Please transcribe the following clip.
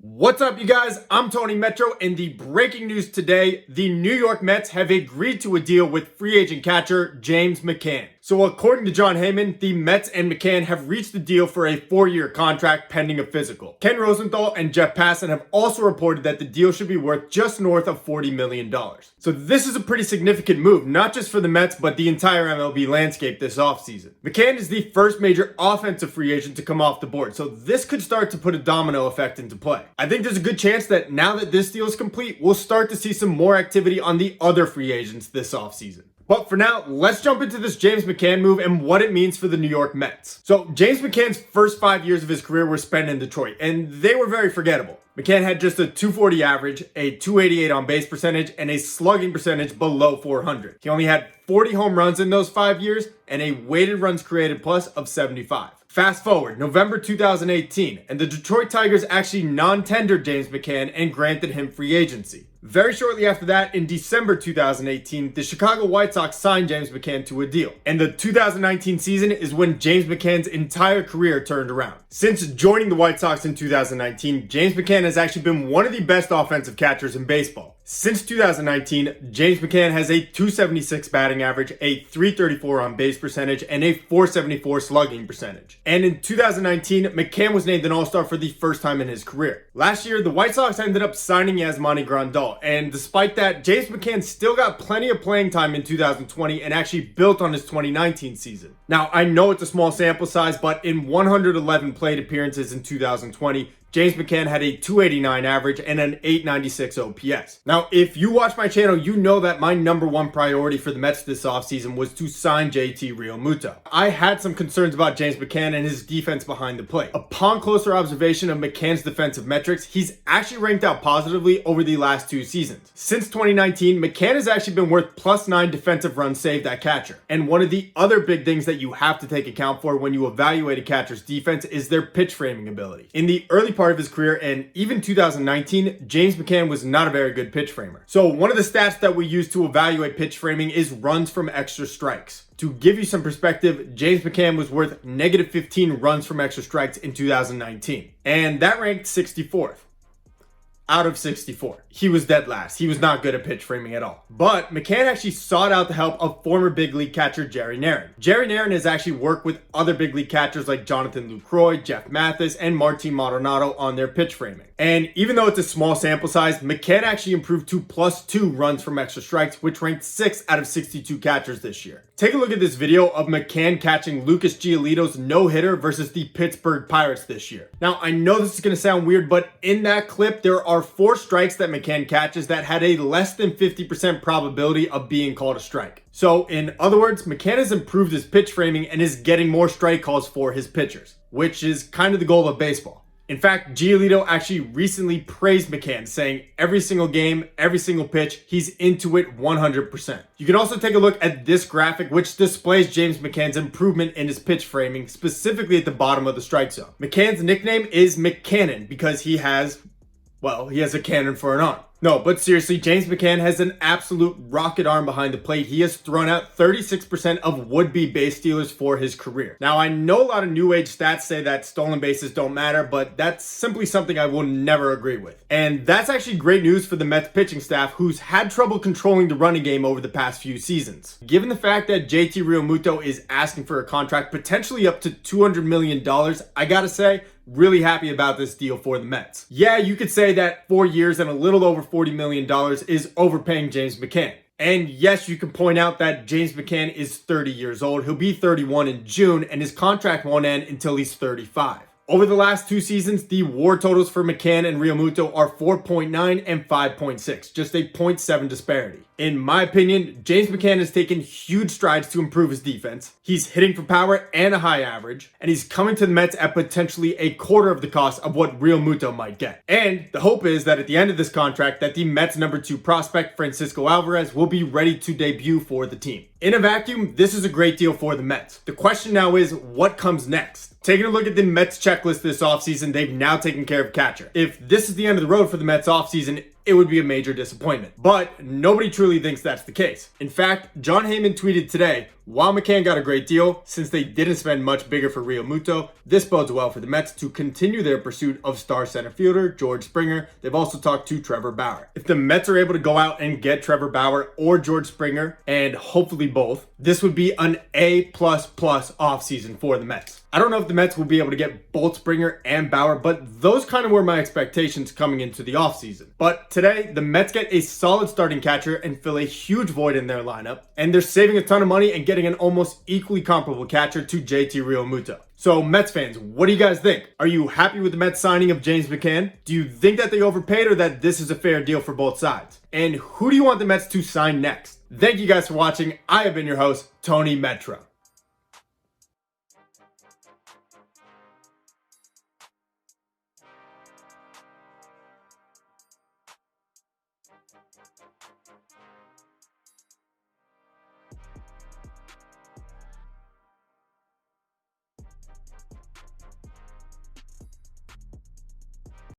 What's up, you guys? I'm Tony Metro, and the breaking news today, the New York Mets have agreed to a deal with free agent catcher James McCann. So according to John Heyman, the Mets and McCann have reached a deal for a 4-year contract pending a physical. Ken Rosenthal and Jeff Passan have also reported that the deal should be worth just north of $40 million. So this is a pretty significant move, not just for the Mets, but the entire MLB landscape this offseason. McCann is the first major offensive free agent to come off the board, so this could start to put a domino effect into play. I think there's a good chance that now that this deal is complete, we'll start to see some more activity on the other free agents this offseason. But for now, let's jump into this James McCann move and what it means for the New York Mets. So James McCann's first 5 years of his career were spent in Detroit, and they were very forgettable. McCann had just a .240 average, a .288 on base percentage, and a slugging percentage below 400. He only had 40 home runs in those 5 years and a weighted runs created plus of 75. Fast forward, November 2018, and the Detroit Tigers actually non-tendered James McCann and granted him free agency. Very shortly after that, in December 2018, the Chicago White Sox signed James McCann to a deal. And the 2019 season is when James McCann's entire career turned around. Since joining the White Sox in 2019, James McCann has actually been one of the best offensive catchers in baseball. Since 2019, James McCann has a .276 batting average, a .334 on base percentage, and a .474 slugging percentage. And in 2019, McCann was named an All-Star for the first time in his career. Last year, the White Sox ended up signing Yasmani Grandal, and despite that, James McCann still got plenty of playing time in 2020 and actually built on his 2019 season. Now, I know it's a small sample size, but in 111 plate appearances in 2020, James McCann had a .289 average and an .896 OPS. Now, if you watch my channel, you know that my number one priority for the Mets this offseason was to sign JT Realmuto. I had some concerns about James McCann and his defense behind the plate. Upon closer observation of McCann's defensive metrics, he's actually ranked out positively over the last 2 seasons. Since 2019, McCann has actually been worth +9 defensive runs saved at catcher. And one of the other big things that you have to take account for when you evaluate a catcher's defense is their pitch framing ability. In the early part of his career and even 2019, James McCann was not a very good pitch framer. So one of the stats that we use to evaluate pitch framing is runs from extra strikes. To give you some perspective, James McCann was worth -15 runs from extra strikes in 2019, and that ranked 64th. Out of 64. He was dead last. He was not good at pitch framing at all. But McCann actually sought out the help of former big league catcher Jerry Narron. Jerry Narron has actually worked with other big league catchers like Jonathan Lucroy, Jeff Mathis, and Martin Maldonado on their pitch framing. And even though it's a small sample size, McCann actually improved to +2 runs from extra strikes, which ranked 6 out of 62 catchers this year. Take a look at this video of McCann catching Lucas Giolito's no-hitter versus the Pittsburgh Pirates this year. Now, I know this is going to sound weird, but in that clip, there are 4 strikes that McCann catches that had a less than 50% probability of being called a strike. So, in other words, McCann has improved his pitch framing and is getting more strike calls for his pitchers, which is kind of the goal of baseball. In fact, Giolito actually recently praised McCann, saying every single game, every single pitch, he's into it 100%. You can also take a look at this graphic, which displays James McCann's improvement in his pitch framing, specifically at the bottom of the strike zone. McCann's nickname is McCannon because he has a cannon for an arm. No, but seriously, James McCann has an absolute rocket arm behind the plate. He has thrown out 36% of would-be base stealers for his career. Now, I know a lot of new age stats say that stolen bases don't matter, but that's simply something I will never agree with. And that's actually great news for the Mets pitching staff, who's had trouble controlling the running game over the past few seasons. Given the fact that JT Realmuto is asking for a contract potentially up to $200 million, I gotta say, really happy about this deal for the Mets. Yeah, you could say that 4 years and a little over $40 million is overpaying James McCann. And yes, you can point out that James McCann is 30 years old. He'll be 31 in June, and his contract won't end until he's 35. Over the last 2 seasons, the WAR totals for McCann and Realmuto are 4.9 and 5.6, just a .7 disparity. In my opinion, James McCann has taken huge strides to improve his defense. He's hitting for power and a high average, and he's coming to the Mets at potentially a quarter of the cost of what Realmuto might get. And the hope is that at the end of this contract, that the Mets number 2 prospect, Francisco Alvarez, will be ready to debut for the team. In a vacuum, this is a great deal for the Mets. The question now is, what comes next? Taking a look at the Mets checklist this offseason, they've now taken care of catcher. If this is the end of the road for the Mets offseason, it would be a major disappointment. But nobody truly thinks that's the case. In fact, John Heyman tweeted today, while McCann got a great deal, since they didn't spend much bigger for Real Muto, this bodes well for the Mets to continue their pursuit of star center fielder George Springer. They've also talked to Trevor Bauer. If the Mets are able to go out and get Trevor Bauer or George Springer, and hopefully both, this would be an A++ offseason for the Mets. I don't know if the Mets will be able to get both Springer and Bauer, but those kind of were my expectations coming into the offseason. But today, the Mets get a solid starting catcher and fill a huge void in their lineup, and they're saving a ton of money and getting an almost equally comparable catcher to JT Realmuto. So Mets fans, what do you guys think? Are you happy with the Mets signing of James McCann? Do you think that they overpaid or that this is a fair deal for both sides? And who do you want the Mets to sign next? Thank you guys for watching. I have been your host, Tony Metro.